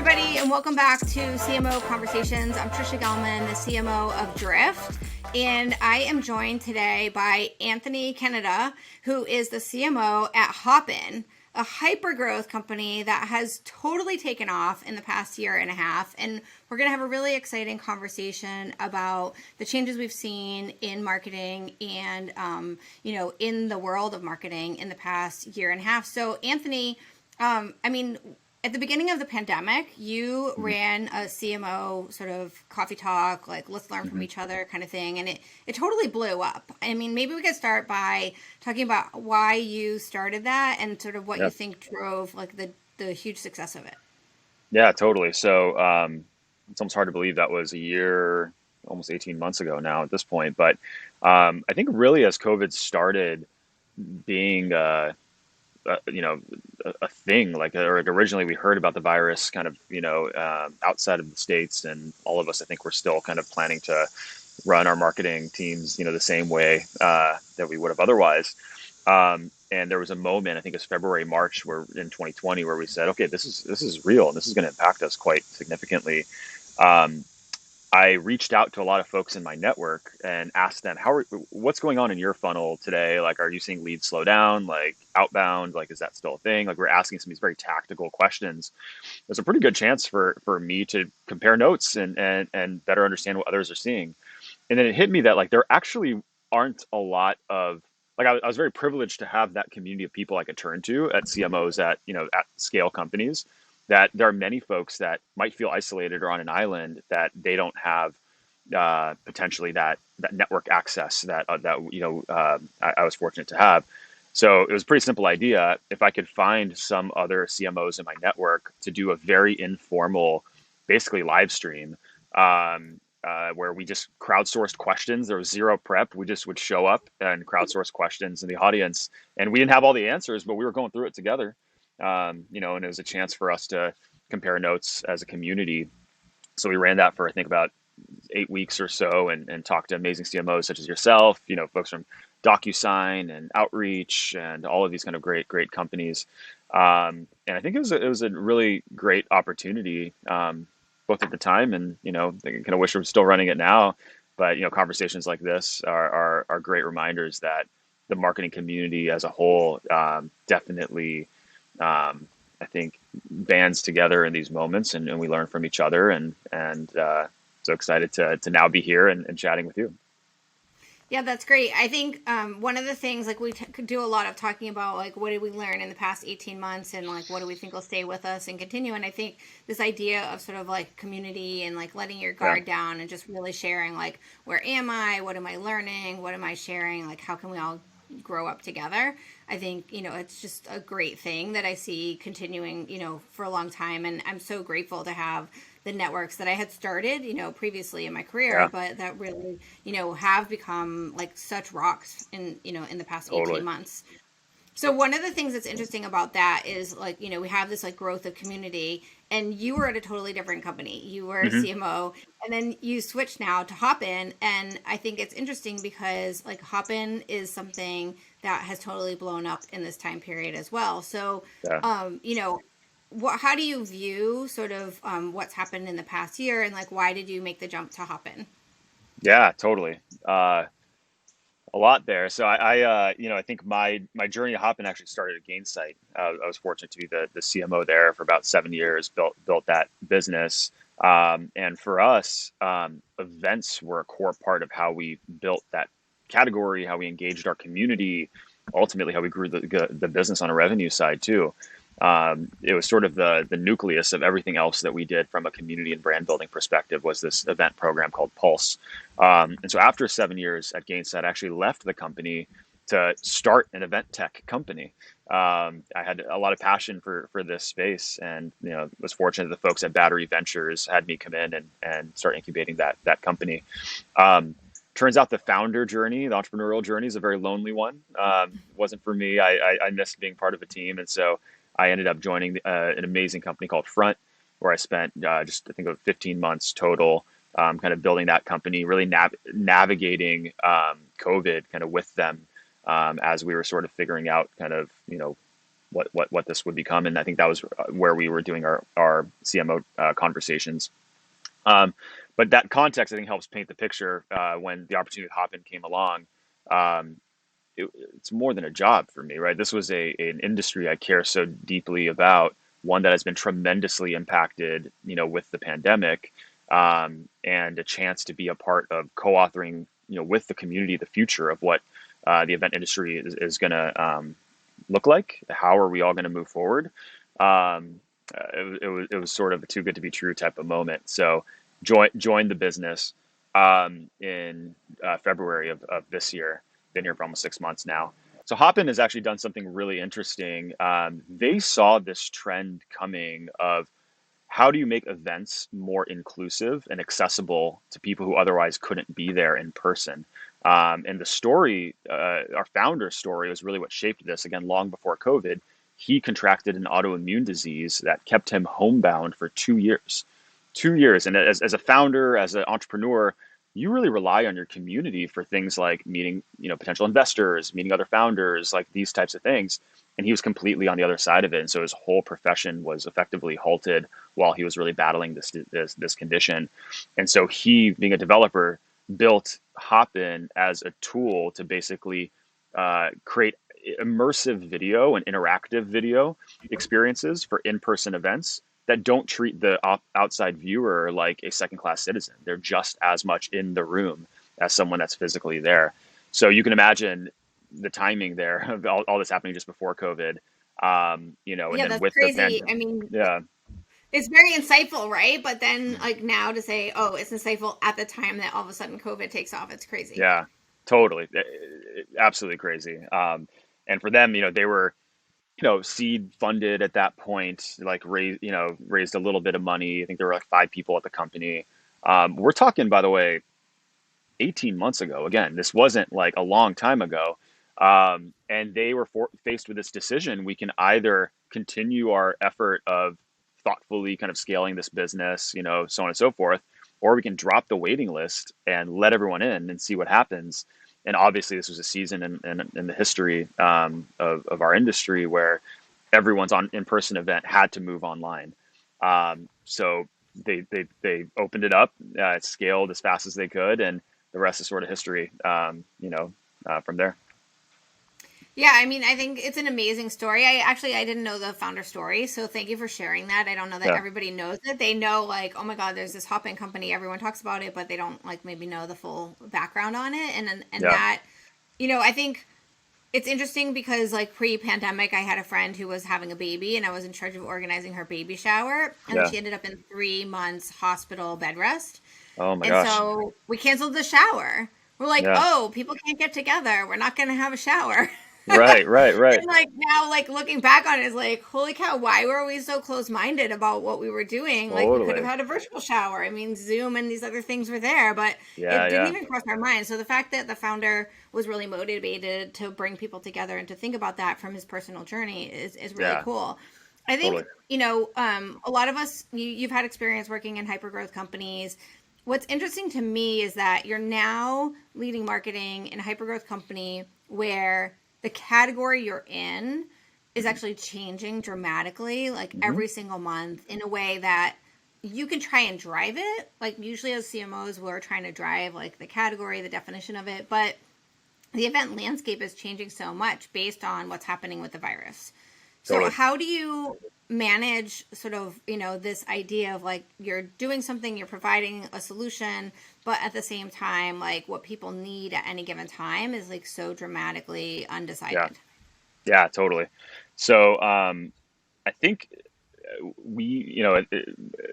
everybody, and welcome back to CMO Conversations. I'm Tricia Gelman, the CMO of Drift, and I am joined today by Anthony Kennada, who is the CMO at Hopin, a hyper-growth company that has totally taken off in the past year and a half. And we're going to have a really exciting conversation about the changes we've seen in marketing and, in the world of marketing in the past year and a half. So, Anthony, at the beginning of the pandemic, you ran a CMO sort of coffee talk, like let's learn from each other kind of thing. And it totally blew up. I mean, maybe we could start by talking about why you started that and sort of what you think drove like the huge success of it. Yeah, totally. So it's almost hard to believe that was a year, almost 18 months ago now at this point. But I think really as COVID started being a thing like originally we heard about the virus kind of outside of the States, and all of us I think we're still kind of planning to run our marketing teams the same way that we would have otherwise. And there was a moment, I think it's February, March, where in 2020 where we said, okay, this is real and this is going to impact us quite significantly. I reached out to a lot of folks in my network and asked them, what's going on in your funnel today? Like, are you seeing leads slow down, like outbound? Like, is that still a thing? Like, we're asking some of these very tactical questions. There's a pretty good chance for me to compare notes and better understand what others are seeing. And then it hit me that like, there actually aren't a lot of, like, I was very privileged to have that community of people I could turn to at CMOs at scale companies, that there are many folks that might feel isolated or on an island that they don't have potentially that network access that I was fortunate to have. So it was a pretty simple idea. If I could find some other CMOs in my network to do a very informal, basically live stream, where we just crowdsourced questions. There was zero prep. We just would show up and crowdsource questions in the audience, and we didn't have all the answers, but we were going through it together. And it was a chance for us to compare notes as a community. So we ran that for, I think, about 8 weeks or so, and talked to amazing CMOs such as yourself, folks from DocuSign and Outreach and all of these kind of great companies. And I think it was a really great opportunity, both at the time and, I kind of wish we were still running it now. But, conversations like this are great reminders that the marketing community as a whole definitely I think bands together in these moments, and we learn from each other, and so excited to now be here and chatting with you. Yeah, that's great. I think one of the things, like we could do a lot of talking about, like what did we learn in the past 18 months and like what do we think will stay with us and continue. And I think this idea of sort of like community and like letting your guard down and just really sharing like, where am I? What am I learning? What am I sharing? Like, how can we all grow up together? I think, it's just a great thing that I see continuing, for a long time. And I'm so grateful to have the networks that I had started, previously in my career, but that really, have become like such rocks in the past 18 months. So one of the things that's interesting about that is like, we have this like growth of community, and you were at a totally different company. You were a CMO, and then you switched now to Hopin. And I think it's interesting because like Hopin is something that has totally blown up in this time period as well. So, how do you view sort of what's happened in the past year, and like why did you make the jump to Hopin? Yeah, totally. A lot there. So I think my journey at Hopin actually started at Gainsight. I was fortunate to be the CMO there for about 7 years, built that business. And for us, events were a core part of how we built that category, how we engaged our community, ultimately how we grew the business on a revenue side too. It was sort of the nucleus of everything else that we did from a community and brand building perspective, was this event program called Pulse. And so after 7 years at Gainsight, I actually left the company to start an event tech company. I had a lot of passion for this space, and was fortunate that the folks at Battery Ventures had me come in and start incubating that company. Turns out the founder journey, the entrepreneurial journey, is a very lonely one. Wasn't for me. I missed being part of a team, and so I ended up joining an amazing company called Front, where I spent just, I think, about 15 months total, kind of building that company, really navigating COVID kind of with them, as we were sort of figuring out kind of, what this would become. And I think that was where we were doing our CMO conversations. Um, but that context, I think, helps paint the picture when the opportunity with Hopin came along. Um, it's more than a job for me, right? This was an industry I care so deeply about, one that has been tremendously impacted, with the pandemic, and a chance to be a part of co-authoring, with the community, the future of what the event industry is going to look like. How are we all going to move forward? It was sort of a too good to be true type of moment. So joined the business in February of this year. Been here for almost 6 months now. So Hopin has actually done something really interesting. They saw this trend coming of how do you make events more inclusive and accessible to people who otherwise couldn't be there in person. And the story, our founder's story, was really what shaped this. Again, long before COVID, he contracted an autoimmune disease that kept him homebound for 2 years. 2 years. And as a founder, as an entrepreneur, you really rely on your community for things like meeting, potential investors, meeting other founders, like these types of things. And he was completely on the other side of it. And so his whole profession was effectively halted while he was really battling this condition. And so he, being a developer, built Hopin as a tool to basically create immersive video and interactive video experiences for in-person events that don't treat the outside viewer like a second-class citizen. They're just as much in the room as someone that's physically there. So you can imagine the timing there of all this happening just before COVID, and Yeah, then that's with the crazy. pandemic. I mean, Yeah, it's very insightful, right? But then, like, now to say, oh, it's insightful at the time that all of a sudden COVID takes off, it's crazy. yeah, totally, absolutely crazy. And for them, they were, seed funded at that point, like raised a little bit of money. I think there were like 5 people at the company. We're talking, by the way, 18 months ago. Again, this wasn't like a long time ago. And they were faced with this decision. We can either continue our effort of thoughtfully kind of scaling this business, so on and so forth, or we can drop the waiting list and let everyone in and see what happens. And obviously, this was a season in the history of our industry where everyone's on in-person event had to move online. So they opened it up, it scaled as fast as they could, and the rest is sort of history, from there. Yeah, I mean, I think it's an amazing story. I didn't know the founder story, so thank you for sharing that. I don't know that Yeah, everybody knows it. They know like, oh my God, there's this Hopin company. Everyone talks about it, but they don't like maybe know the full background on it. And yeah, that, I think it's interesting because like pre-pandemic, I had a friend who was having a baby, and I was in charge of organizing her baby shower, and then yeah. she ended up in 3 months hospital bed rest. Oh my And gosh. so we canceled the shower. We're like, Yeah. oh, people can't get together. We're not going to have a shower. Right, right, right. And like now, like looking back on it, is like, holy cow, why were we so close minded about what we were doing? Like, we could have Totally. had a virtual shower. I mean, Zoom and these other things were there, but Yeah, it didn't yeah, even cross our mind. So the fact that the founder was really motivated to bring people together and to think about that from his personal journey is really yeah. cool. I think, Totally. a lot of us, you've had experience working in hyper growth companies. What's interesting to me is that you're now leading marketing in a hyper growth company where the category you're in is actually changing dramatically, like Hmm. every single month, in a way that you can try and drive it. Like, usually as CMOs, we're trying to drive like the category, the definition of it, but the event landscape is changing so much based on what's happening with the virus. So Totally. how do you manage sort of, this idea of like you're doing something, you're providing a solution, but at the same time, like what people need at any given time is like so dramatically Yeah, undecided. yeah, totally. So, I think we,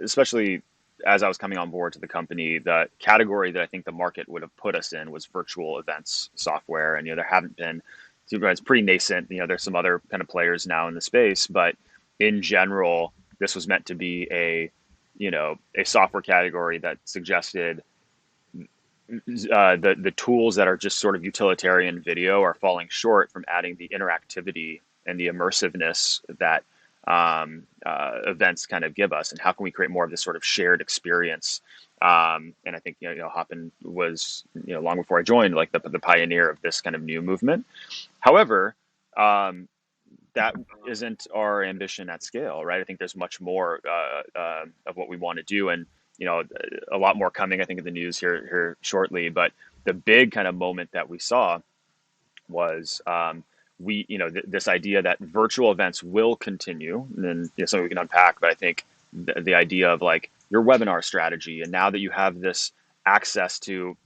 especially as I was coming on board to the company, the category that I think the market would have put us in was virtual events software. And, there haven't been, it's pretty nascent. There's some other kind of players now in the space, but in general, this was meant to be a software category that suggested the tools that are just sort of utilitarian video are falling short from adding the interactivity and the immersiveness that events kind of give us, and how can we create more of this sort of shared experience. And I think Hopin was, long before I joined, like the pioneer of this kind of new movement. However, um, that isn't our ambition at scale, right? I think there's much more of what we want to do, and a lot more coming, I think, in the news here shortly. But the big kind of moment that we saw was this idea that virtual events will continue, and then something we can unpack. But I think the idea of like your webinar strategy, and now that you have this access to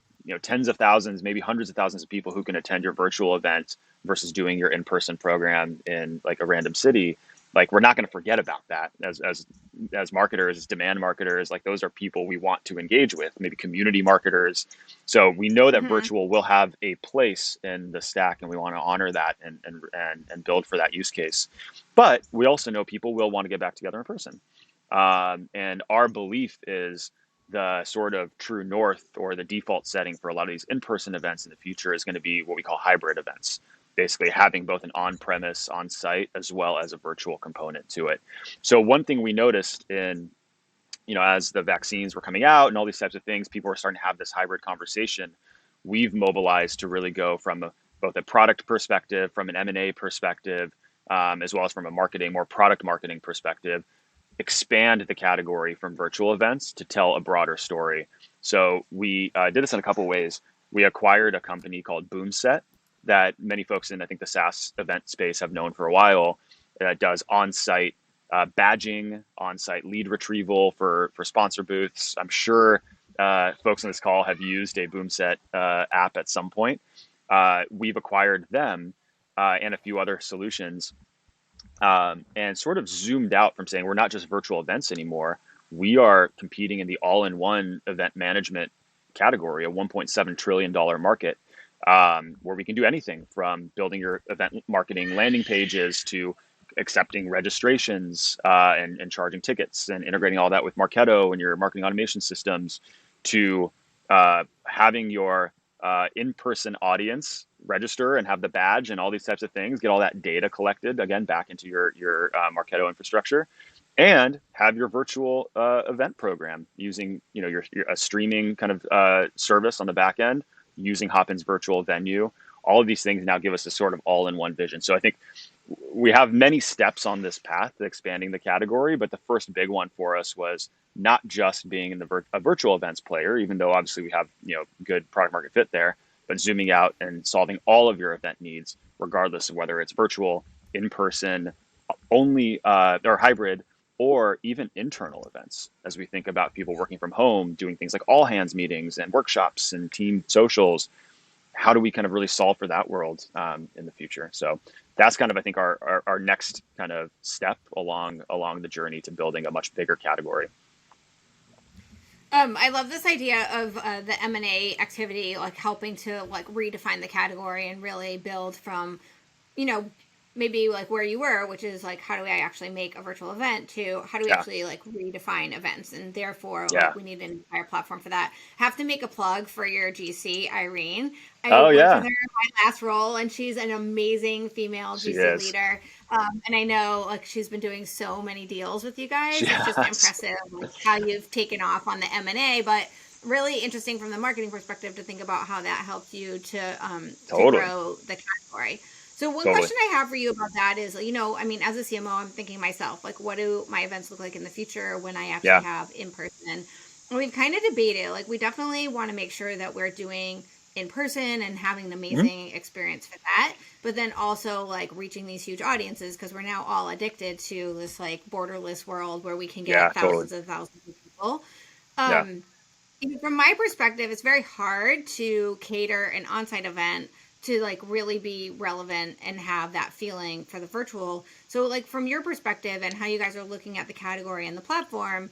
tens of thousands, maybe hundreds of thousands of people who can attend your virtual event versus doing your in-person program in like a random city, like we're not going to forget about that as marketers, as demand marketers. Like those are people we want to engage with, maybe community marketers. So we know that Mm-hmm. virtual will have a place in the stack, and we want to honor that and build for that use case. But we also know people will want to get back together in person. And our belief is the sort of true north, or the default setting for a lot of these in-person events in the future, is going to be what we call hybrid events, basically having both an on-premise, on-site, as well as a virtual component to it. So one thing we noticed as the vaccines were coming out and all these types of things, people were starting to have this hybrid conversation. We've mobilized to really go from both a product perspective, from an M&A perspective, as well as from a more product marketing perspective, expand the category from virtual events to tell a broader story. So we did this in a couple of ways. We acquired a company called Boomset that many folks in, I think, the SaaS event space have known for a while, that does on-site badging, on-site lead retrieval for sponsor booths. I'm sure folks on this call have used a Boomset app at some point. We've acquired them and a few other solutions, and sort of zoomed out from saying we're not just virtual events anymore. We are competing in the all-in-one event management category, a $1.7 trillion market, where we can do anything from building your event marketing landing pages to accepting registrations and charging tickets and integrating all that with Marketo and your marketing automation systems, to having your in-person audience register and have the badge and all these types of things, get all that data collected again back into your Marketo infrastructure, and have your virtual event program using your a streaming kind of service on the back end using Hopin's virtual venue. All of these things now give us a sort of all-in-one vision. So I think we have many steps on this path to expanding the category, but the first big one for us was not just being in a virtual events player, even though obviously we have good product market fit there, but zooming out and solving all of your event needs, regardless of whether it's virtual, in person, only or hybrid, or even internal events. As we think about people working from home, doing things like all hands meetings and workshops and team socials, how do we kind of really solve for that world in the future? So that's kind of, I think, our next kind of step along the journey to building a much bigger category. I love this idea of the M&A activity, like helping to like redefine the category and really build from, maybe like where you were, which is like, how do I actually make a virtual event, to how do we actually like redefine events? And therefore, like, we need an entire platform for that. Have to make a plug for your GC, Irene. I worked with her in my last role, and she's an amazing female GC leader. And I know like she's been doing so many deals with you guys. It's just impressive like, how you've taken off on the M&A, but really interesting from the marketing perspective to think about how that helped you to grow the category. So one question I have for you about that is, I mean, as a CMO, I'm thinking myself, like, what do my events look like in the future when I actually have in person? And we've kind of debated, like, we definitely want to make sure that we're doing in person and having an amazing experience for that, but then also like reaching these huge audiences, because we're now all addicted to this like borderless world where we can get thousands of people. From my perspective, it's very hard to cater an on-site event to like really be relevant and have that feeling for the virtual. So like from your perspective and how you guys are looking at the category and the platform,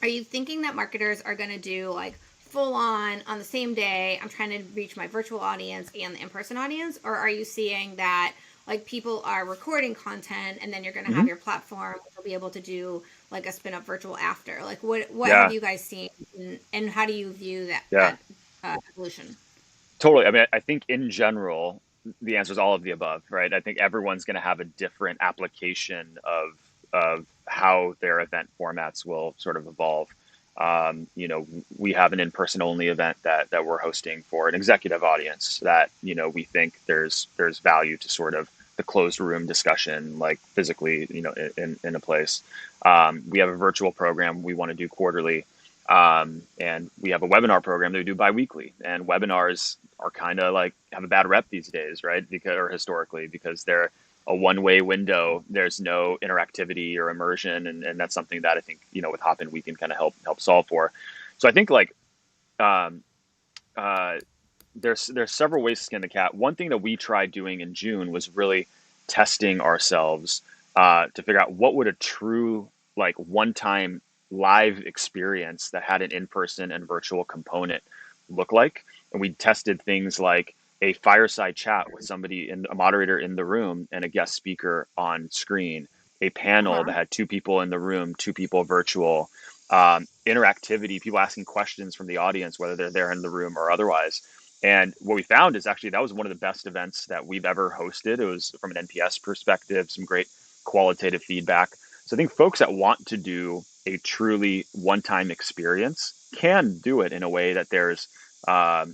are you thinking that marketers are going to do like full on the same day, I'm trying to reach my virtual audience and the in-person audience? Or are you seeing that like people are recording content and then you're going to have your platform, you'll be able to do like a spin up virtual after? Like what have you guys seen, and how do you view that evolution? Totally. I mean, I think in general, the answer is all of the above, right? I think everyone's going to have a different application of how their event formats will sort of evolve. We have an in-person only event that we're hosting for an executive audience that, we think there's value to sort of the closed room discussion, like physically, in a place. We have a virtual program we want to do quarterly. And we have a webinar program that we do biweekly, and webinars are kind of like have a bad rep these days, right? Because, or historically, because they're a one-way window. There's no interactivity or immersion, and that's something that I think with Hopin we can kind of help solve for. So I think like um, uh, there's several ways to skin the cat. One thing that we tried doing in June was really testing ourselves to figure out what would a true like one-time live experience that had an in-person and virtual component look like. And we tested things like a fireside chat with somebody in a moderator in the room and a guest speaker on screen, a panel Uh-huh. that had two people in the room, two people virtual, interactivity, people asking questions from the audience, whether they're there in the room or otherwise. And what we found is actually that was one of the best events that we've ever hosted. It was from an NPS perspective, some great qualitative feedback. So I think folks that want to do a truly one-time experience can do it in a way that there's a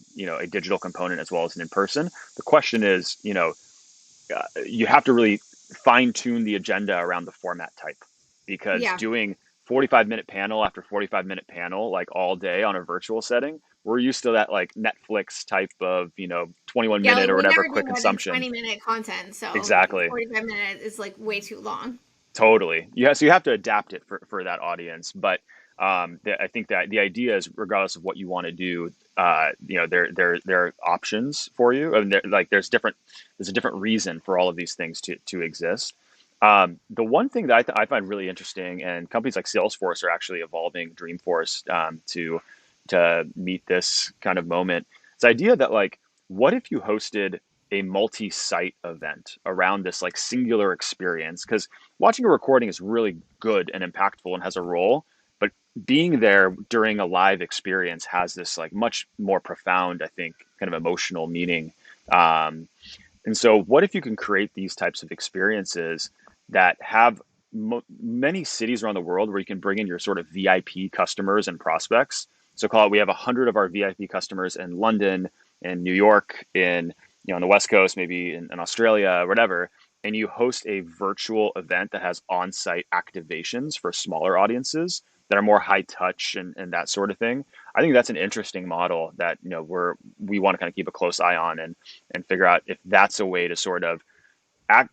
digital component as well as an in-person. The question is, you have to really fine tune the agenda around the format type, because Yeah. doing 45-minute panel after 45-minute panel, like all day on a virtual setting, we're used to that like Netflix type of, 21 Yeah, like minute or we whatever never do quick more than consumption. 20-minute content. So Exactly. 45 minutes is like way too long. Totally. Yeah. So you have to adapt it for that audience. But I think that the idea is, regardless of what you want to do, there are options for you. I mean, there's a different reason for all of these things to exist. The one thing that I find really interesting, and companies like Salesforce are actually evolving Dreamforce to meet this kind of moment. It's the idea that like, what if you hosted a multi-site event around this like singular experience? Because watching a recording is really good and impactful and has a role, but being there during a live experience has this like much more profound, I think, kind of emotional meaning. Um, and so, what if you can create these types of experiences that have many cities around the world where you can bring in your sort of VIP customers and prospects? So, call it, we have 100 of our VIP customers in London, in New York, in on the West Coast, maybe in Australia, whatever, and you host a virtual event that has on-site activations for smaller audiences that are more high touch and that sort of thing. I think that's an interesting model that we want to kind of keep a close eye on and figure out if that's a way to sort of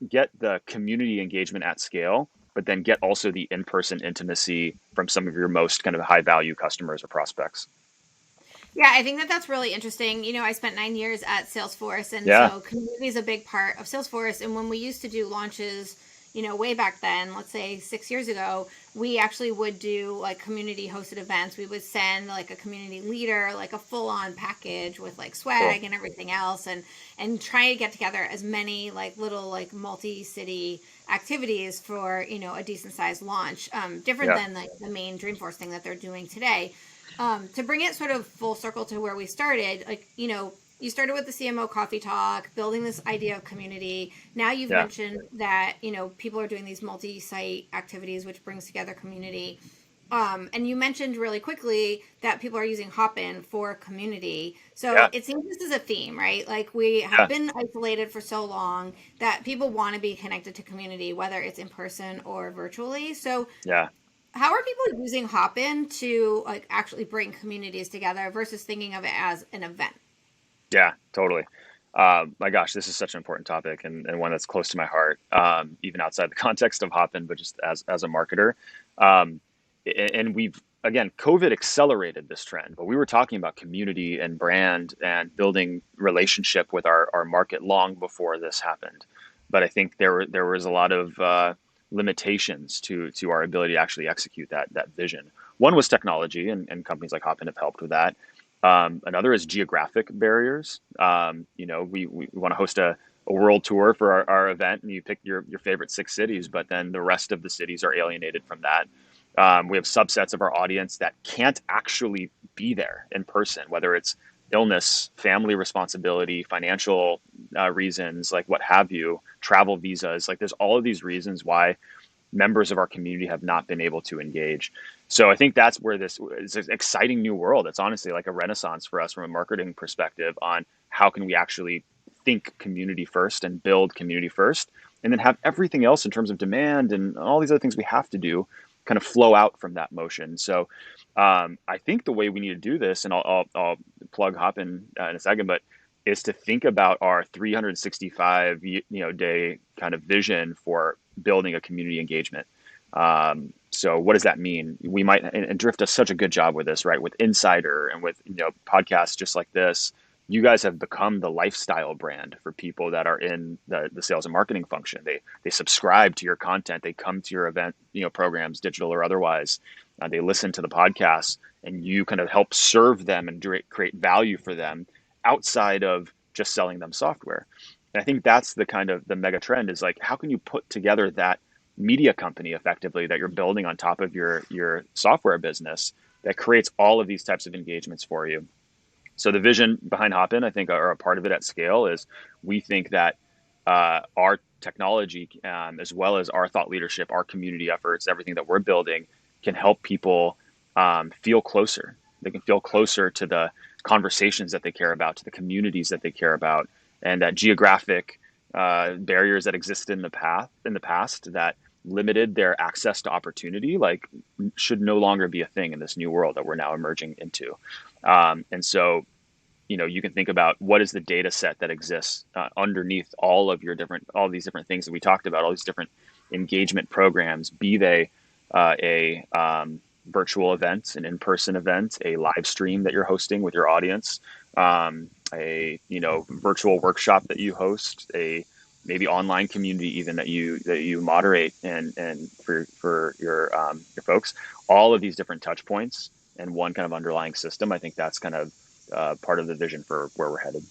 get the community engagement at scale, but then get also the in-person intimacy from some of your most kind of high value customers or prospects. Yeah, I think that that's really interesting. I spent 9 years at Salesforce, and Yeah, so community is a big part of Salesforce. And when we used to do launches, way back then, let's say 6 years ago, we actually would do like community hosted events. We would send like a community leader, like a full on package with like cool. swag and everything else, and try to get together as many like little like multi city activities for a decent sized launch. Different Yeah, than like the main Dreamforce thing that they're doing today. To bring it sort of full circle to where we started, like, you started with the CMO coffee talk, building this idea of community. Now you've yeah, mentioned that, people are doing these multi site activities, which brings together community. And you mentioned really quickly that people are using Hopin for community. So yeah, it seems this is a theme, right? Like we have yeah, been isolated for so long that people want to be connected to community, whether it's in person or virtually. So yeah. how are people using Hopin to like actually bring communities together versus thinking of it as an event? Yeah, totally. My gosh, this is such an important topic, and one that's close to my heart, even outside the context of Hopin, but just as a marketer. Um, and we've, again, COVID accelerated this trend, but we were talking about community and brand and building relationship with our market long before this happened. But I think there was a lot of limitations to our ability to actually execute that vision. One was technology, and companies like Hopin have helped with that. Another is geographic barriers. We want to host a world tour for our event, and you pick your favorite 6 cities, but then the rest of the cities are alienated from that. We have subsets of our audience that can't actually be there in person, whether it's illness, family responsibility, financial reasons, like what have you, travel visas. Like there's all of these reasons why members of our community have not been able to engage. So I think that's where this is an exciting new world. It's honestly like a renaissance for us from a marketing perspective on how can we actually think community first and build community first, and then have everything else in terms of demand and all these other things we have to do kind of flow out from that motion. So I think the way we need to do this, and I'll plug Hopin in a second, but is to think about our 365 day kind of vision for building a community engagement. So what does that mean? We might, and Drift does such a good job with this, right? With Insider and with podcasts just like this. You guys have become the lifestyle brand for people that are in the sales and marketing function. They subscribe to your content. They come to your event, programs, digital or otherwise. They listen to the podcasts, and you kind of help serve them and create value for them outside of just selling them software. And I think that's the kind of the mega trend is like, how can you put together that media company effectively that you're building on top of your software business that creates all of these types of engagements for you? So the vision behind Hopin, I think, or a part of it at scale is we think that our technology, as well as our thought leadership, our community efforts, everything that we're building can help people feel closer. They can feel closer to the conversations that they care about, to the communities that they care about, and that geographic barriers that exist in the past that limited their access to opportunity, like, should no longer be a thing in this new world that we're now emerging into. And so, you can think about what is the data set that exists underneath all these different things that we talked about, all these different engagement programs, be they a virtual event, an in-person event, a live stream that you're hosting with your audience, a virtual workshop that you host, a maybe online community even that you moderate and for your folks, all of these different touch points and one kind of underlying system. I think that's kind of part of the vision for where we're headed.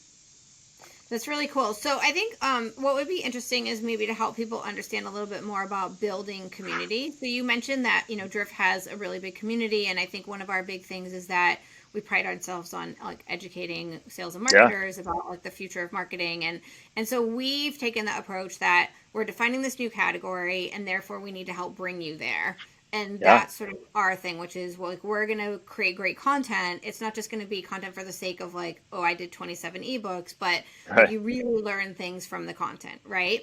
That's really cool. So I think what would be interesting is maybe to help people understand a little bit more about building community. So you mentioned that, Drift has a really big community. And I think one of our big things is that we pride ourselves on like educating sales and marketers about like the future of marketing. And so we've taken the approach that we're defining this new category and therefore we need to help bring you there. And that's sort of our thing, which is like, we're going to create great content. It's not just going to be content for the sake of like, oh, I did 27 ebooks, but like, you really learn things from the content, right?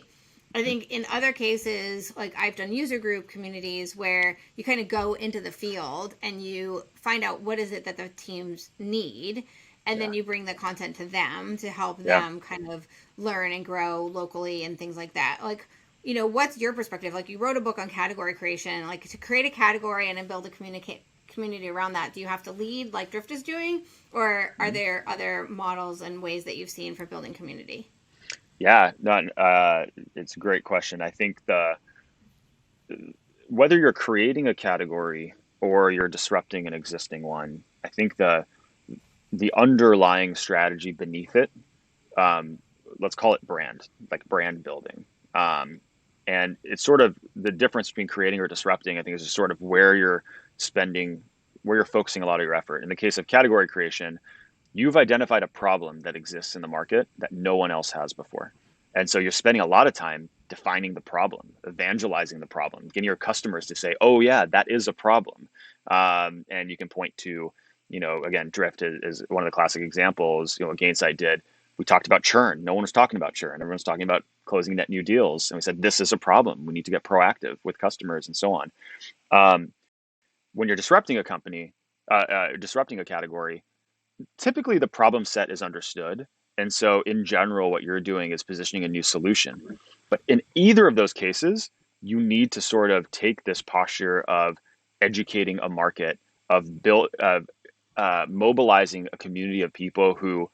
I think in other cases, like I've done user group communities where you kind of go into the field and you find out what is it that the teams need. And then you bring the content to them to help them kind of learn and grow locally and things like that. Like, what's your perspective? Like, you wrote a book on category creation, like to create a category and then build a community around that. Do you have to lead like Drift is doing, or are there other models and ways that you've seen for building community? Yeah, no, it's a great question. I think whether you're creating a category or you're disrupting an existing one, I think the underlying strategy beneath it, let's call it brand, like brand building. And it's sort of the difference between creating or disrupting, I think, is just sort of where you're focusing a lot of your effort. In the case of category creation, you've identified a problem that exists in the market that no one else has before. And so you're spending a lot of time defining the problem, evangelizing the problem, getting your customers to say, oh yeah, that is a problem. And you can point to, again, Drift is one of the classic examples, what Gainsight did. We talked about churn. No one was talking about churn. Everyone's talking about closing net new deals. And we said, this is a problem. We need to get proactive with customers and so on. When you're disrupting a disrupting a category, typically the problem set is understood. And so in general, what you're doing is positioning a new solution. But in either of those cases, you need to sort of take this posture of educating a market, of mobilizing a community of people who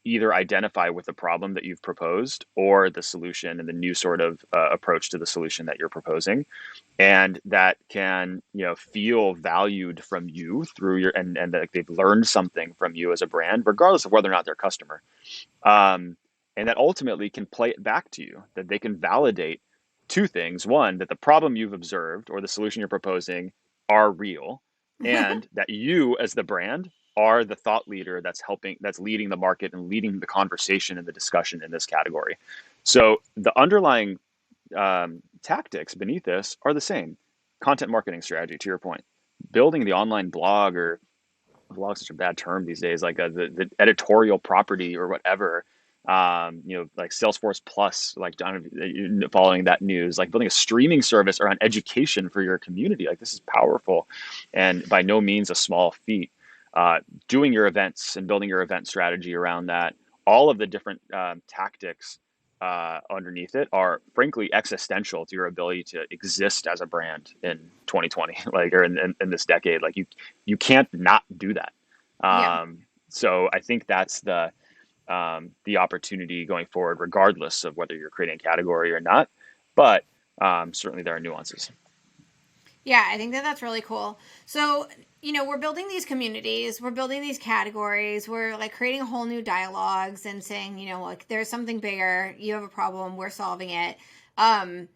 either identify with the problem that you've proposed or the solution and the new sort of approach to the solution that you're proposing, and that can feel valued from you through and that they've learned something from you as a brand, regardless of whether or not they're a customer, and that ultimately can play it back to you, that they can validate two things: one, that the problem you've observed or the solution you're proposing are real, and that you as the brand are the thought leader that's leading the market and leading the conversation and the discussion in this category. So the underlying tactics beneath this are the same. Content marketing strategy, to your point, building the online blog, or blog is such a bad term these days, like the editorial property or whatever, like Salesforce Plus, like I don't know, following that news, like building a streaming service around education for your community. Like this is powerful, and by no means a small feat. Doing your events and building your event strategy around that, all of the different tactics underneath it are frankly existential to your ability to exist as a brand in 2020, like or in this decade. Like you can't not do that. Yeah. So I think that's the opportunity going forward, regardless of whether you're creating a category or not. But certainly there are nuances. Yeah, I think that that's really cool. So, we're building these communities, we're building these categories, we're like creating a whole new dialogues and saying, like there's something bigger, you have a problem, we're solving it. Um,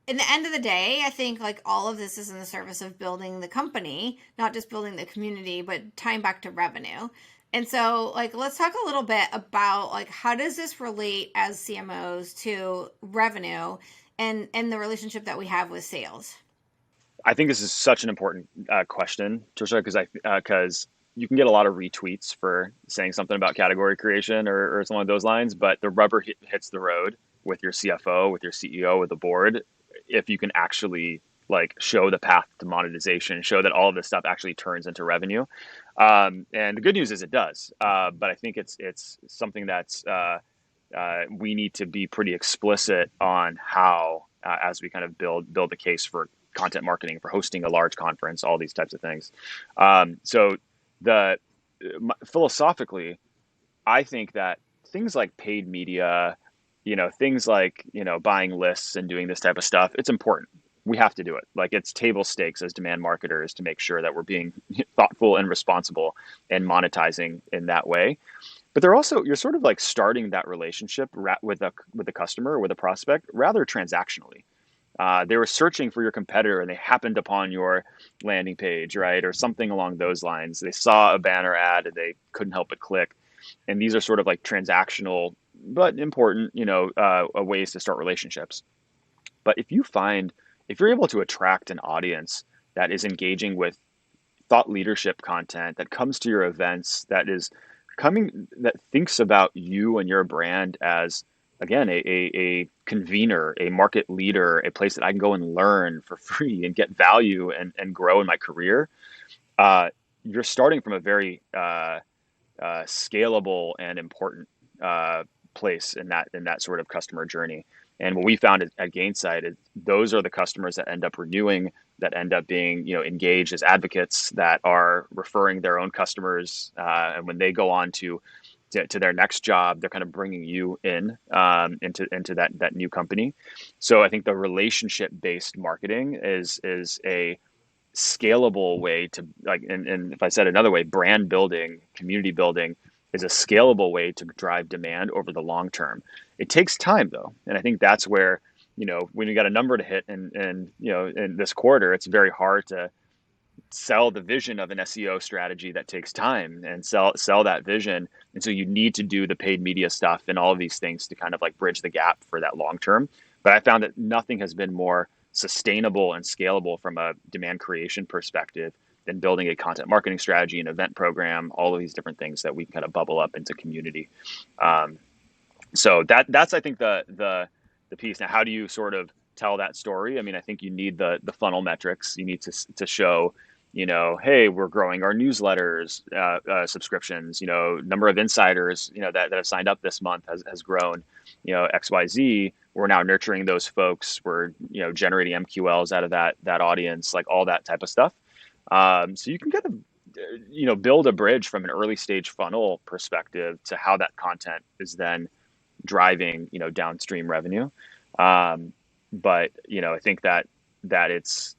in the end of the day, I think like all of this is in the service of building the company, not just building the community, but tying back to revenue. And so, like, let's talk a little bit about like how does this relate as CMOs to revenue and the relationship that we have with sales. I think this is such an important question, Tricia, because you can get a lot of retweets for saying something about category creation or something along those lines, but the rubber hits the road with your CFO, with your CEO, with the board, if you can actually like show the path to monetization, show that all of this stuff actually turns into revenue. And the good news is it does, but I think it's something that's we need to be pretty explicit on how, as we kind of build the case for content marketing, for hosting a large conference, all these types of things. So the philosophically, I think that things like paid media, things like buying lists and doing this type of stuff, it's important. We have to do it. Like it's table stakes as demand marketers to make sure that we're being thoughtful and responsible and monetizing in that way. But they're also you're sort of like starting that relationship with a customer or with a prospect rather transactionally. They were searching for your competitor and they happened upon your landing page, right, or something along those lines. They saw a banner ad and they couldn't help but click. And these are sort of like transactional but important, ways to start relationships. But if you're able to attract an audience that is engaging with thought leadership content, that comes to your events, that thinks about you and your brand as again a convener, a market leader, a place that I can go and learn for free and get value and grow in my career. You're starting from a very scalable and important place in that sort of customer journey. And what we found at Gainsight is those are the customers that end up renewing, that end up being engaged as advocates, that are referring their own customers, and when they go on to their next job, they're kind of bringing you into that new company. So I think the relationship based marketing is a scalable way to like, and if I said another way, brand building, community building is a scalable way to drive demand over the long term. It takes time though. And I think that's where, when you got a number to hit and in this quarter, it's very hard to sell the vision of an SEO strategy that takes time and sell that vision. And so you need to do the paid media stuff and all of these things to kind of like bridge the gap for that long term. But I found that nothing has been more sustainable and scalable from a demand creation perspective than building a content marketing strategy, an event program, all of these different things that we can kind of bubble up into community. So that's I think the piece. Now, how do you sort of tell that story? I mean, I think you need the funnel metrics. You need to show, hey, we're growing our newsletters subscriptions. Number of insiders, that have signed up this month has grown. XYZ. We're now nurturing those folks. We're generating MQLs out of that audience, like all that type of stuff. So you can kind of build a bridge from an early stage funnel perspective to how that content is then driving downstream revenue. But I think that it's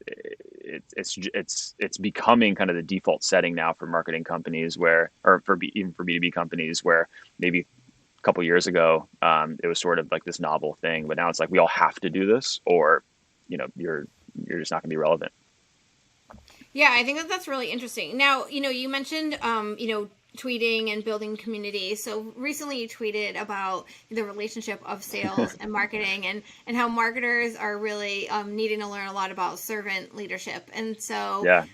becoming kind of the default setting now for marketing companies even for B2B companies, where maybe a couple years ago it was sort of like this novel thing, but now it's like we all have to do this, or you're just not going to be relevant. Yeah, I think that that's really interesting. Now, you mentioned, tweeting and building community. So recently you tweeted about the relationship of sales and marketing, and how marketers are really needing to learn a lot about servant leadership. And so Yeah.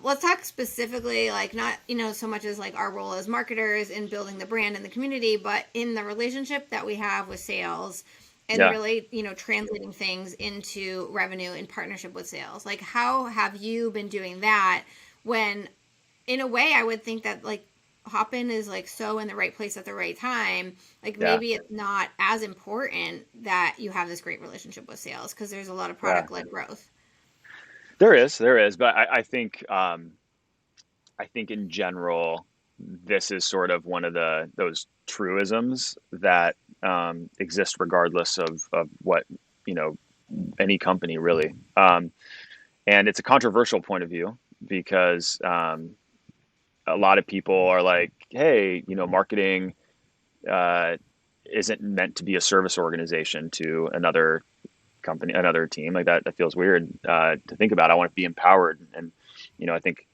let's talk specifically, like not, so much as like our role as marketers in building the brand and the community, but in the relationship that we have with sales and Yeah. really, translating things into revenue in partnership with sales. Like, how have you been doing that when, in a way, I would think that like Hopin is like so in the right place at the right time. Like Yeah. maybe it's not as important that you have this great relationship with sales because there's a lot of Yeah. product led growth. There is, but I think in general, this is sort of one of those truisms that exist regardless of what, you know, any company really. And it's a controversial point of view because a lot of people are like, hey, marketing uh, isn't meant to be a service organization to another company, another team. Like that feels weird to think about. I want to be empowered, and I think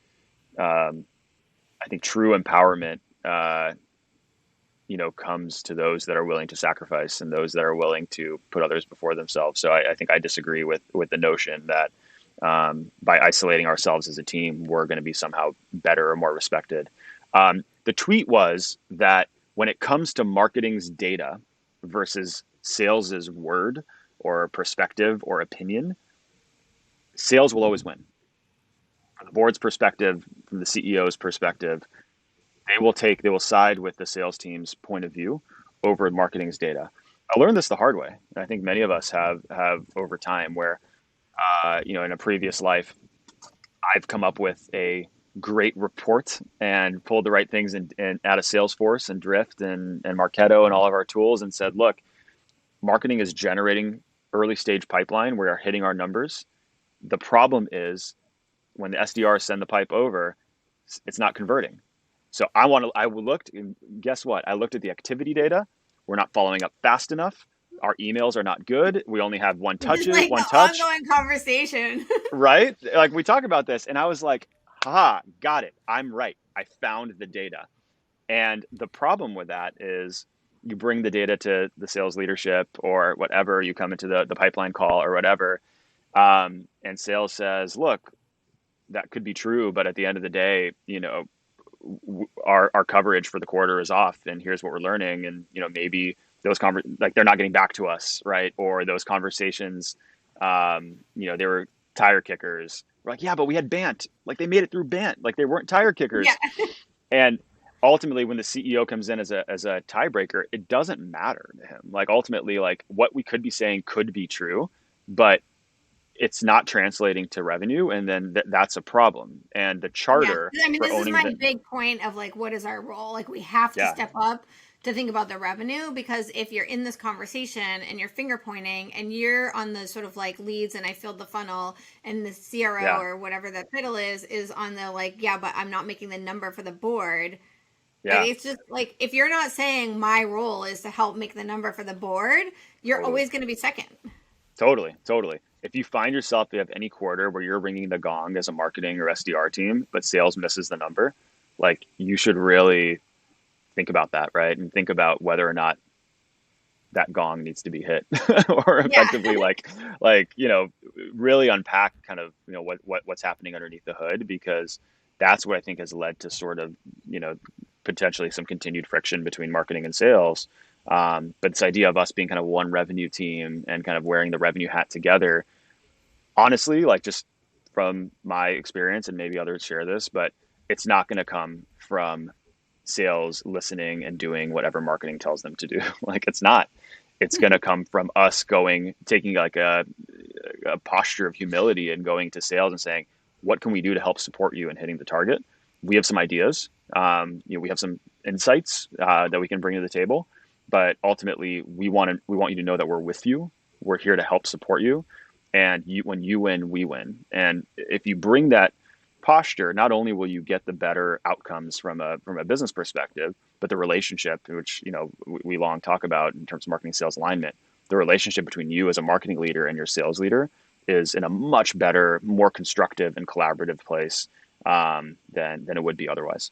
um, true empowerment, comes to those that are willing to sacrifice and those that are willing to put others before themselves. So I think I disagree with the notion that by isolating ourselves as a team, we're going to be somehow better or more respected. The tweet was that when it comes to marketing's data versus sales's word or perspective or opinion, sales will always win. From the board's perspective, from the CEO's perspective, they will side with the sales team's point of view over marketing's data. I learned this the hard way, and I think many of us have over time. Where in a previous life, I've come up with a great report and pulled the right things out of Salesforce and Drift and Marketo and all of our tools and said, look, marketing is generating early stage pipeline. We are hitting our numbers. The problem is when the SDRs send the pipe over, it's not converting. So I looked, and guess what? I looked at the activity data. We're not following up fast enough. Our emails are not good. We only have Which is like the one touch, ongoing conversation. right? Like we talk about this, and I was like, "Ha, got it. I'm right. I found the data." And the problem with that is you bring the data to the sales leadership or whatever. You come into the pipeline call or whatever, and sales says, "Look, that could be true, but at the end of the day, our coverage for the quarter is off, and here's what we're learning." And maybe like they're not getting back to us, right? Or those conversations, they were tire kickers. We're like, yeah, but we had Bant. Like they made it through Bant. Like they weren't tire Yeah. kickers. And ultimately, when the CEO comes in as a tiebreaker, it doesn't matter to him. Like ultimately, like what we could be saying could be true, but it's not translating to revenue, and then that's a problem. And the Yeah. charter I mean, for this is owning my the big point of like, what is our role? Like, we have to yeah step up to think about the revenue, because if you're in this conversation and you're finger pointing and you're on the sort of like leads and I filled the funnel, and the CRO yeah or whatever that title is on the like, yeah, but I'm not making the number for the board. Like, yeah it's just like, if you're not saying my role is to help make the number for the board, you're totally always going to be second. totally. If you find yourself, you have any quarter where you're ringing the gong as a marketing or SDR team, but sales misses the number, like you should really think about that, right? And think about whether or not that gong needs to be hit or Yeah. effectively really unpack kind of what's happening underneath the hood, because that's what I think has led to sort of potentially some continued friction between marketing and sales. But this idea of us being kind of one revenue team and kind of wearing the revenue hat together, honestly, like just from my experience, and maybe others share this, but it's not going to come from sales listening and doing whatever marketing tells them to do. Like it's not. It's going to come from us taking like a posture of humility and going to sales and saying, what can we do to help support you in hitting the target? We have some ideas. We have some insights that we can bring to the table, but ultimately we want you to know that we're with you. We're here to help support you. And when you win, we win. And if you bring that posture, not only will you get the better outcomes from a business perspective, but the relationship, which we long talk about in terms of marketing sales alignment, the relationship between you as a marketing leader and your sales leader is in a much better, more constructive and collaborative place than it would be otherwise.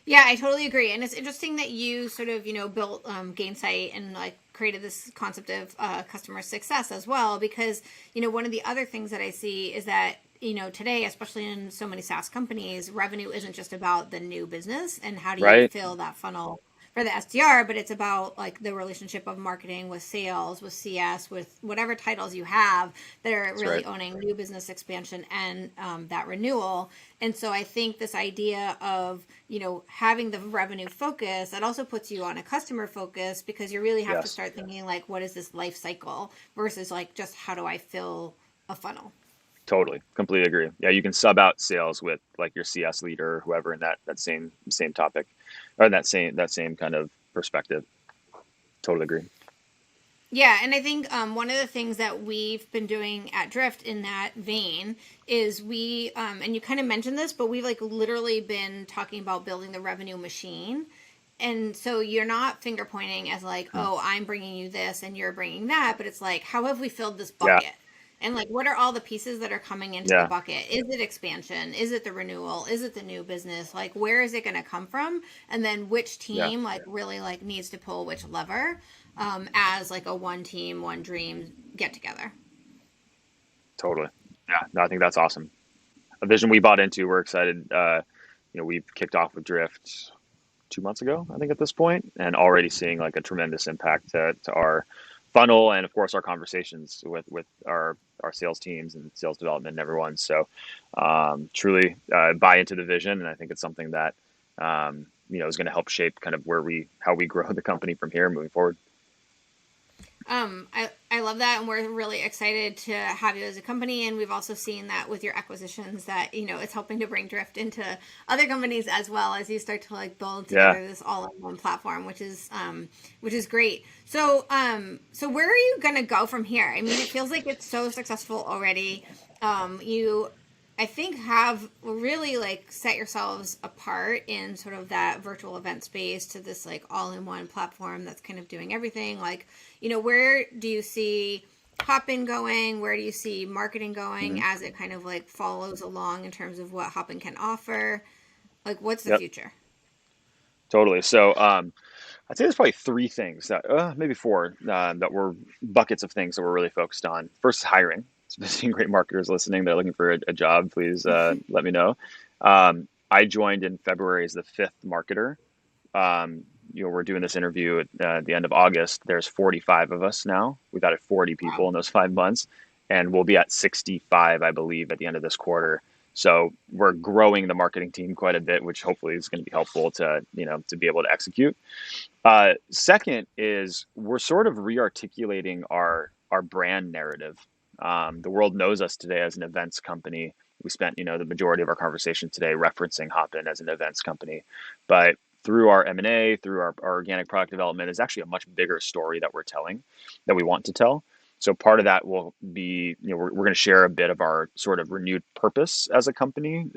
Yeah, I totally agree. And it's interesting that you sort of, built Gainsight and like created this concept of customer success as well. Because, one of the other things that I see is that, today, especially in so many SaaS companies, revenue isn't just about the new business and how do you Right. fill that funnel for the SDR, but it's about like the relationship of marketing with sales, with CS, with whatever titles you have that are That's really right. owning new business expansion and that renewal. And so I think this idea of, having the revenue focus, that also puts you on a customer focus because you really have to Yes. start thinking like, what is this life cycle versus like just how do I fill a funnel? Totally. Completely agree. Yeah, you can sub out sales with like your CS leader or whoever in that same topic or that same kind of perspective. Totally agree. Yeah, and I think one of the things that we've been doing at Drift in that vein is and you kind of mentioned this, but we've like literally been talking about building the revenue machine. And so you're not finger pointing as like, Mm. oh, I'm bringing you this and you're bringing that, but it's like, how have we filled this Yeah. bucket? And like, what are all the pieces that are coming into the Yeah. bucket? Is it expansion? Is it the renewal? Is it the new business? Like, where is it going to come from? And then which Yeah. team like really like needs to pull which lever? As like a one team, one dream get together. Totally. Yeah. No, I think that's awesome. A vision we bought into. We're excited. We've kicked off with Drift 2 months ago, I think, at this point, and already seeing like a tremendous impact to our funnel and of course our conversations with our sales teams and sales development and everyone. So truly buy into the vision, and I think it's something that is going to help shape kind of how we grow the company from here moving forward. I love that, and we're really excited to have you as a company. And we've also seen that with your acquisitions that it's helping to bring Drift into other companies as well as you start to like build Yeah. together this all-in-one platform, which is great. So where are you gonna go from here? I mean, it feels like it's so successful already. You I think have really like set yourselves apart in sort of that virtual event space to this like all-in-one platform that's kind of doing everything. Like, where do you see Hopin going? Where do you see marketing going Hmm. as it kind of like follows along in terms of what Hopin can offer? Like, what's the Yep. future? Totally. So I'd say there's probably three things that, maybe four, that were buckets of things that we're really focused on. First is hiring. So if there's any great marketers listening that are looking for a job, please let me know. I joined in February as the fifth marketer. We're doing this interview at the end of August. There's 45 of us now. We've added 40 Wow. people in those 5 months, and we'll be at 65, I believe, at the end of this quarter. So we're growing the marketing team quite a bit, which hopefully is going to be helpful to be able to execute. Second is we're sort of re-articulating our brand narrative. The world knows us today as an events company. We spent the majority of our conversation today referencing Hopin as an events company, but through our M&A, through our organic product development, is actually a much bigger story that we're telling, that we want to tell. So part of that will be, we're going to share a bit of our sort of renewed purpose as a company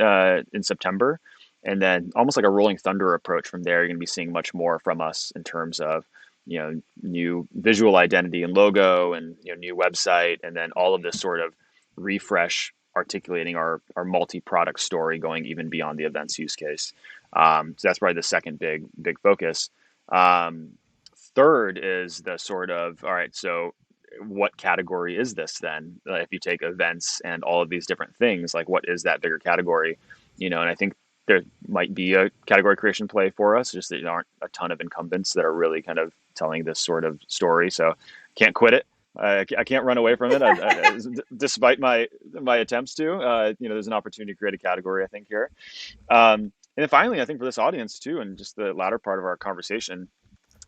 in September, and then almost like a rolling thunder approach from there. You're going to be seeing much more from us in terms of new visual identity and logo, and new website, and then all of this sort of refresh articulating our multi-product story going even beyond the events use case. So that's probably the second big focus. um, Third is the sort of, all right, so what category is this then? If you take events and all of these different things, like what is that bigger category? And I think there might be a category creation play for us, just that there aren't a ton of incumbents that are really kind of telling this sort of story. So can't quit it. I can't run away from it. Despite my attempts to, there's an opportunity to create a category, I think, here. And then finally, I think for this audience too, and just the latter part of our conversation,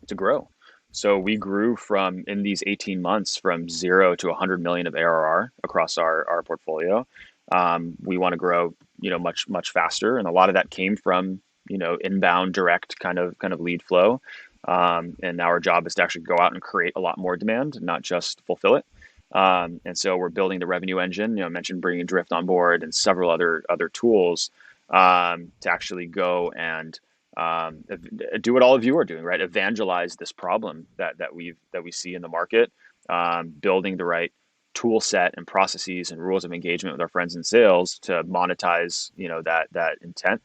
to grow. So we grew from, in these 18 months, from 0 to 100 million of ARR across our portfolio. We want to grow, much faster, and a lot of that came from inbound direct kind of lead flow. And now our job is to actually go out and create a lot more demand, not just fulfill it. And so we're building the revenue engine. I mentioned bringing Drift on board and several other tools to actually go and do what all of you are doing, right? Evangelize this problem that we see in the market, building the right tool set and processes and rules of engagement with our friends in sales to monetize, that intent,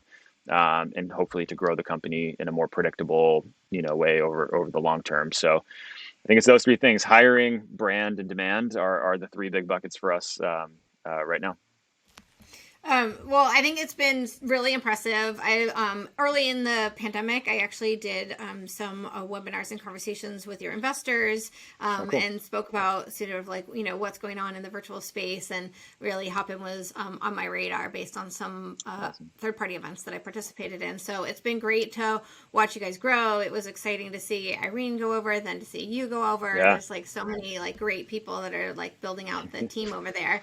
and hopefully to grow the company in a more predictable, way over the long term. So I think it's those three things: hiring, brand, and demand are the three big buckets for us right now. Well, I think it's been really impressive. Early in the pandemic, I actually did some webinars and conversations with your investors, Cool. and spoke about sort of like, what's going on in the virtual space. And really, Hopin was on my radar based on some Awesome. third-party events that I participated in. So it's been great to watch you guys grow. It was exciting to see Irene go over, then to see you go over. Yeah. There's like so many like great people that are like building out the team over there.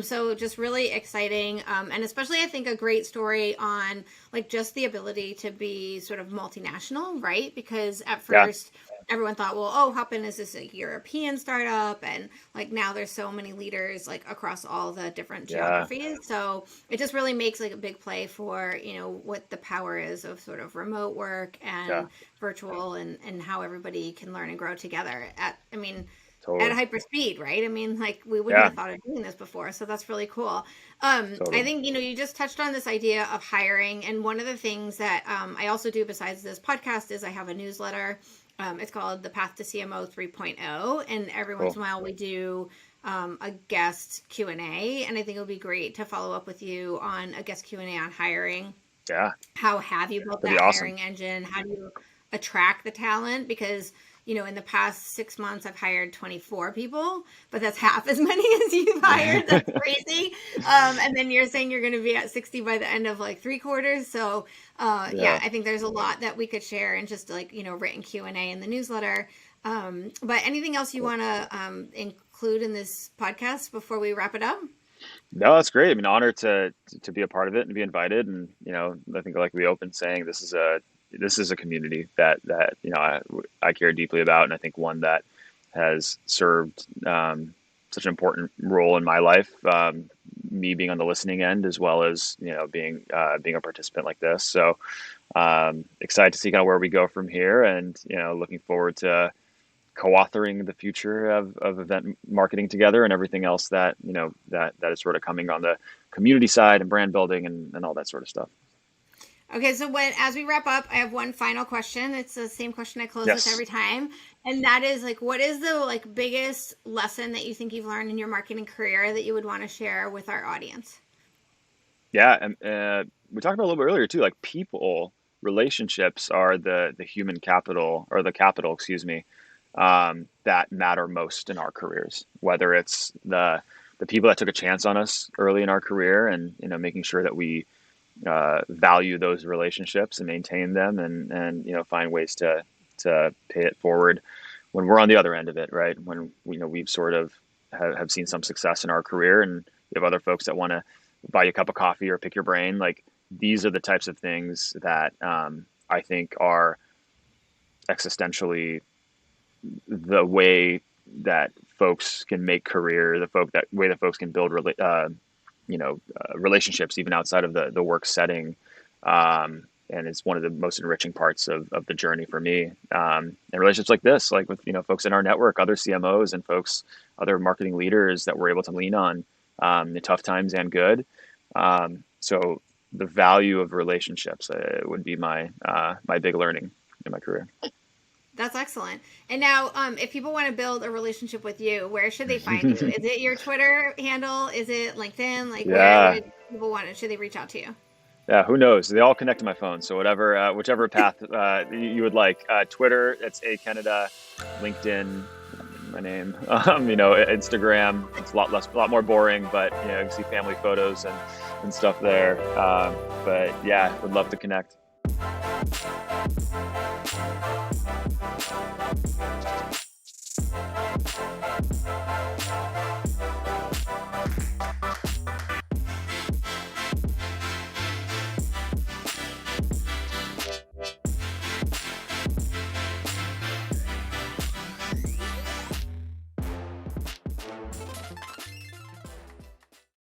So just really exciting. And especially I think a great story on like just the ability to be sort of multinational, right? Because at Yeah. first everyone thought, well, oh, Hopin is this a European startup, and like now there's so many leaders like across all the different Yeah. geographies. So it just really makes like a big play for what the power is of sort of remote work Yeah. and virtual, and how everybody can learn and grow together at Totally. hyper speed, right? I mean, like we wouldn't Yeah. have thought of doing this before, so that's really cool. I Totally. think you just touched on this idea of hiring, and one of the things that I also do besides this podcast is I have a newsletter. It's called The Path to CMO 3.0, and every once Cool. in a while we do a guest Q&A, and I think it would be great to follow up with you on a guest Q&A on hiring. Yeah. How have you built That'd be that awesome. hiring engine? How do you attract the talent? Because in the past 6 months, I've hired 24 people, but that's half as many as you've hired. That's crazy. And then you're saying you're going to be at 60 by the end of like 3 quarters. So, Yeah. I think there's a lot that we could share in just like, written Q&A in the newsletter. But anything else you want to include in this podcast before we wrap it up? No, that's great. I mean, honored to be a part of it and be invited. And I think like we opened saying, this is a community that I care deeply about, and I think one that has served such an important role in my life. Me being on the listening end as well as being a participant like this. So excited to see kind of where we go from here, and looking forward to co-authoring the future of event marketing together and everything else that that is sort of coming on the community side and brand building and all that sort of stuff. Okay, so as we wrap up, I have one final question. It's the same question I close with Yes. every time, and that is like, what is the like biggest lesson that you think you've learned in your marketing career that you would want to share with our audience? Yeah, and we talked about a little bit earlier too. Like people, relationships are the human capital, or the capital, excuse me, that matter most in our careers. Whether it's the people that took a chance on us early in our career, and making sure that we value those relationships and maintain them, and find ways to pay it forward when we're on the other end of it, right? When we've sort of have seen some success in our career, and you have other folks that want to buy you a cup of coffee or pick your brain. Like these are the types of things that I think are existentially the way that folks can make career, that way that folks can build relationships even outside of the work setting. And it's one of the most enriching parts of the journey for me. And relationships like this, like with folks in our network, other CMOs and folks, other marketing leaders that we're able to lean on in tough times and good. So the value of relationships would be my big learning in my career. That's excellent. And now, if people want to build a relationship with you, where should they find you? Is it your Twitter handle? Is it LinkedIn? Like, where Yeah. would people want it? Should they reach out to you? Yeah, who knows? They all connect to my phone. So whichever path you would like. Twitter, it's Kennada. LinkedIn, my name. Instagram, it's a lot more boring, but you can see family photos and stuff there. But yeah, would love to connect.